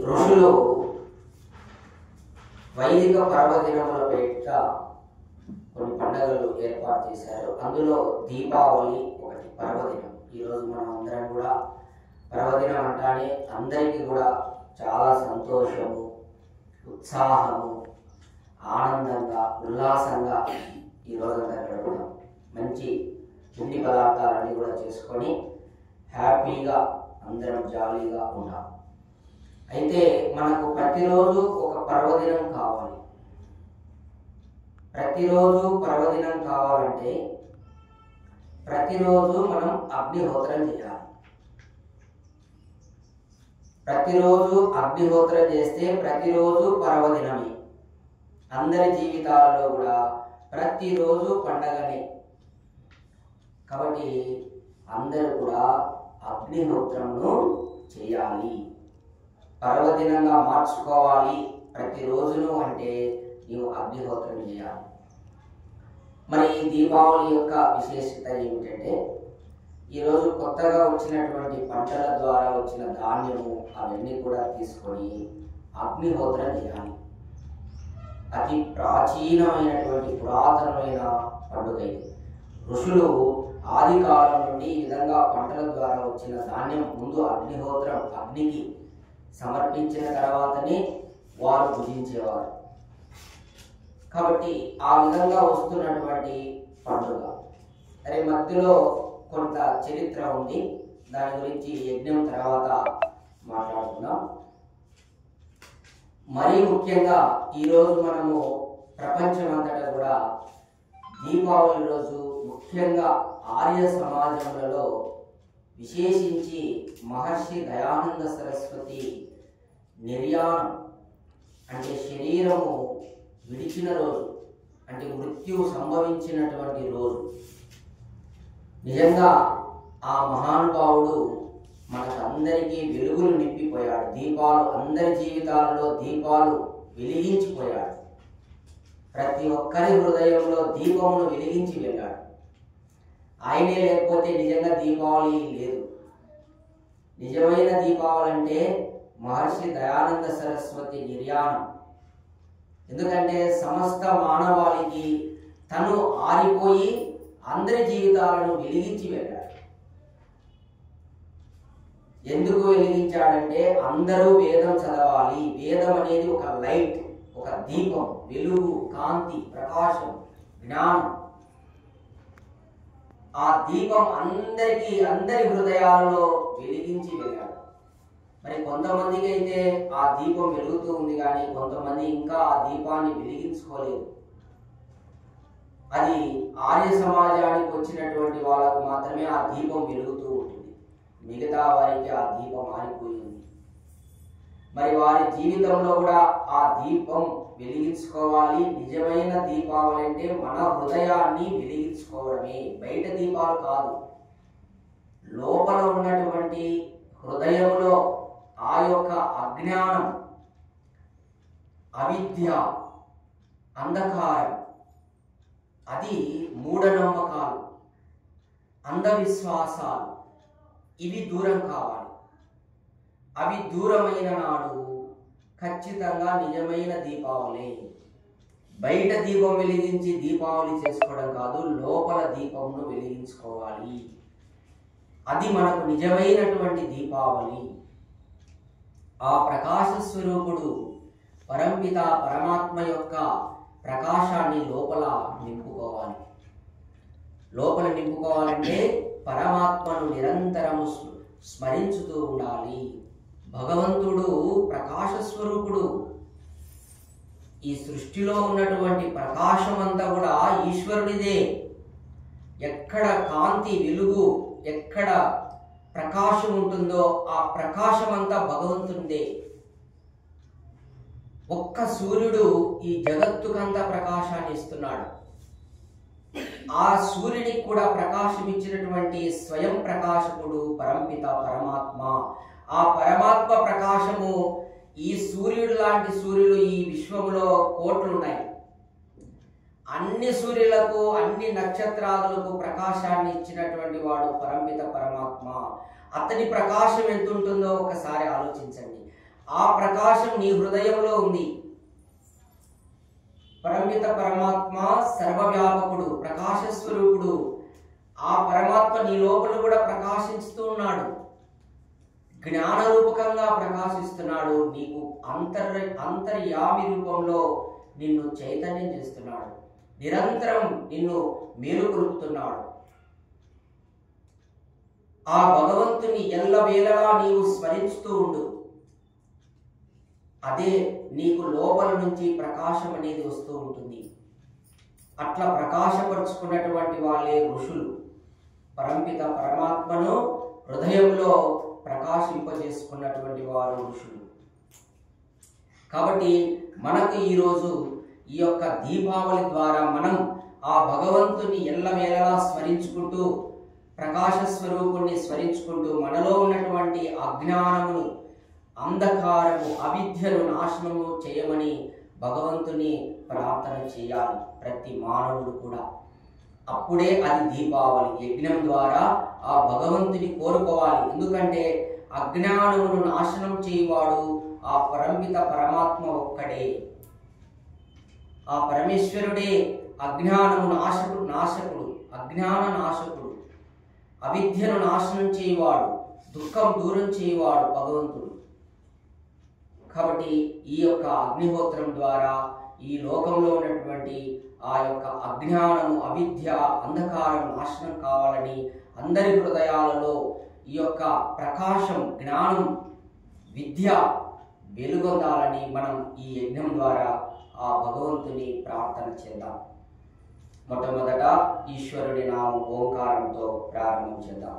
ఋషులు వైదిక పర్వదినముల పేరిట కొన్ని పండుగలు ఏర్పాటు చేశారు. అందులో దీపావళి ఒకటి పర్వదినం. ఈరోజు మనం అందరం కూడా పర్వదినం అంటానే అందరికీ కూడా చాలా సంతోషము, ఉత్సాహము, ఆనందంగా, ఉల్లాసంగా ఈరోజంతా గడుపుతాం. మంచి పిండి పదార్థాలన్నీ కూడా చేసుకొని హ్యాపీగా అందరం జాలీగా ఉన్నాం. అయితే మనకు ప్రతిరోజు ఒక పర్వదినం కావాలి. ప్రతిరోజు పర్వదినం కావాలంటే ప్రతిరోజు మనం అగ్నిహోత్రం చేయాలి. ప్రతిరోజు అగ్నిహోత్రం చేస్తే ప్రతిరోజు పర్వదినమే. అందరి జీవితాలలో కూడా ప్రతిరోజు పండగనే. కాబట్టి అందరూ కూడా అగ్నిహోత్రంను చేయాలి, పర్వదినంగా మార్చుకోవాలి. ప్రతిరోజును అంటే నీవు అగ్నిహోత్రం చేయాలి. మరి ఈ దీపావళి యొక్క విశేషత ఏమిటంటే, ఈరోజు కొత్తగా వచ్చినటువంటి పంటల ద్వారా వచ్చిన ధాన్యము అవన్నీ కూడా తీసుకొని అగ్నిహోత్రం చేయాలి. అతి ప్రాచీనమైనటువంటి పురాతనమైన పండుగ ఇది. ఋషులు ఆది కాలం నుండి ఈ విధంగా పంటల ద్వారా వచ్చిన ధాన్యం ముందు అగ్నిహోత్రం అగ్నికి సమర్పించిన తర్వాతనే వారు భుజించేవారు. కాబట్టి ఆ విధంగా వస్తున్నటువంటి పండుగ. అరే మధ్యలో కొంత చరిత్ర ఉంది, దాని గురించి యజ్ఞం తర్వాత మాట్లాడుకుందాం. మరీ ముఖ్యంగా ఈరోజు మనము ప్రపంచమంతటా కూడా దీపావళి రోజు ముఖ్యంగా ఆర్య సమాజంలో విశేషించి మహర్షి దయానంద సరస్వతి నిర్యాణం అంటే శరీరము విడిచిన రోజు, అంటే మృత్యు సంభవించినటువంటి రోజు. నిజంగా ఆ మహానుభావుడు మనకందరికీ వెలుగులు నింపిపోయాడు. దీపాలు అందరి జీవితాలలో దీపాలు వెలిగించిపోయాడు. ప్రతి ఒక్కరి హృదయంలో దీపమును వెలిగించి వెళ్ళాడు. ఆయనే లేకపోతే నిజంగా దీపావళి లేదు. నిజమైన దీపావళి అంటే మహర్షి దయానంద సరస్వతి నిర్యాణం. ఎందుకంటే సమస్త మానవాళికి తను ఆరిపోయి అందరి జీవితాలను వెలిగించి వెళ్ళాడు. ఎందుకు వెలిగించాడంటే అందరూ వేదం చదవాలి. వేదం అనేది ఒక లైట్, ఒక దీపం, వెలుగు, కాంతి, ప్రకాశం, జ్ఞానం. ఆ దీపం అందరి హృదయాలలో వెలిగించి వెళ్ళాడు. మరి కొంతమందికి అయితే ఆ దీపం వెలుగుతూ ఉంది, కానీ కొంతమంది ఇంకా ఆ దీపాన్ని వెలిగించుకోలేదు. అది ఆర్య సమాజానికి వచ్చినటువంటి వాళ్ళకు మాత్రమే ఆ దీపం వెలుగుతూ ఉంటుంది. మిగతా వారికి ఆ దీపం ఆరిపోయింది. మరి వారి జీవితంలో కూడా ఆ దీపం వెలిగించుకోవాలి. నిజమైన దీపావళి అంటే మన హృదయాన్ని వెలిగించుకోవడమే, బయట దీపాలు కాదు. లోపల ఉన్నటువంటి హృదయంలో ఆ యొక్క అజ్ఞానం, అవిద్య, అంధకారం, అది మూఢనమ్మకాలు, అంధవిశ్వాసాలు, ఇవి దూరం కావాలి. అవి దూరమైన నాడు ఖచ్చితంగా నిజమైన దీపావళి. బయట దీపం వెలిగించి దీపావళి చేసుకోవడం కాదు, లోపల దీపంను వెలిగించుకోవాలి. అది మనకు నిజమైనటువంటి దీపావళి. ఆ ప్రకాశ స్వరూపుడు పరంపిత పరమాత్మ యొక్క ప్రకాశాన్ని లోపల నింపుకోవాలి. లోపల నింపుకోవాలంటే పరమాత్మను నిరంతరము స్మరించుతూ ఉండాలి. భగవంతుడు ప్రకాశ స్వరూపుడు. ఈ సృష్టిలో ఉన్నటువంటి ప్రకాశం అంతా కూడా ఈశ్వరునిదే. ఎక్కడ కాంతి, వెలుగు, ఎక్కడ ప్రకాశం ఉంటుందో ఆ ప్రకాశం అంతా భగవంతునిదే. ఒక్క సూర్యుడు ఈ జగత్తుకంతా ప్రకాశాన్ని ఇస్తున్నాడు. ఆ సూర్యునికి కూడా ప్రకాశం ఇచ్చినటువంటి స్వయం ప్రకాశకుడు పరంపిత పరమాత్మ. ఆ పరమాత్మ ప్రకాశము, ఈ సూర్యుడు లాంటి సూర్యులు ఈ విశ్వంలో కోట్లున్నాయి. అన్ని సూర్యులకు, అన్ని నక్షత్రాలకు ప్రకాశాన్ని ఇచ్చినటువంటి వాడు పరంపిత పరమాత్మ. అతని ప్రకాశం ఎంత ఉంటుందో ఒకసారి ఆలోచించండి. ఆ ప్రకాశం నీ హృదయంలో ఉంది. పరమిత పరమాత్మ సర్వవ్యాపకుడు, ప్రకాశ స్వరూపుడు. ఆ పరమాత్మ నీ లోపల కూడా ప్రకాశిస్తూ ఉన్నాడు, జ్ఞానరూపకంగా ప్రకాశిస్తున్నాడు. నీకు అంతర్యామి రూపంలో నిన్ను చైతన్యం చేస్తున్నాడు, నిరంతరం నిన్ను మేలుకొలుపుతున్నాడు. ఆ భగవంతుని ఎల్లవేళలా నీవు స్మరిస్తూ ఉండు. అదే నీకు లోపల నుంచి ప్రకాశం అనేది వస్తూ ఉంటుంది. అట్లా ప్రకాశపరుచుకున్నటువంటి వాళ్ళే ఋషులు. పరంపిత పరమాత్మను హృదయంలో ప్రకాశింపజేసుకున్నటువంటి వారు ఋషులు. కాబట్టి మనకు ఈరోజు ఈ యొక్క దీపావళి ద్వారా మనం ఆ భగవంతుని ఎల్లవేళలా స్మరించుకుంటూ, ప్రకాశ స్వరూపుణ్ణి స్మరించుకుంటూ, మనలో ఉన్నటువంటి అజ్ఞానమును, అంధకారము, అవిద్యను నాశనము చేయమని భగవంతుని ప్రార్థన చేయాలి ప్రతి మానవుడు కూడా. అప్పుడే అది దీపావళి. యజ్ఞం ద్వారా ఆ భగవంతుని కోరుకోవాలి. ఎందుకంటే అజ్ఞానమును నాశనం చేయవాడు ఆ పరమిత పరమాత్మ ఒక్కడే. ఆ పరమేశ్వరుడే అజ్ఞానము నాశకుడు, అజ్ఞాన నాశకుడు, అవిద్యను నాశనం చేయవాడు, దుఃఖం దూరం చేయవాడు భగవంతుడు. కాబట్టి ఈ యొక్క అగ్నిహోత్రం ద్వారా ఈ లోకంలో ఉన్నటువంటి ఆ యొక్క అజ్ఞానము, అవిద్య, అంధకారం నాశనం కావాలని అందరి హృదయాలలో ఈ యొక్క ప్రకాశం, జ్ఞానం, విద్య వెలుగొందాలని మనం ఈ యజ్ఞం ద్వారా ఆ భగవంతుని ప్రార్థన చేద్దాం. మొట్టమొదట ఈశ్వరుడి నామం ఓంకారంతో ప్రారంభం చేద్దాం.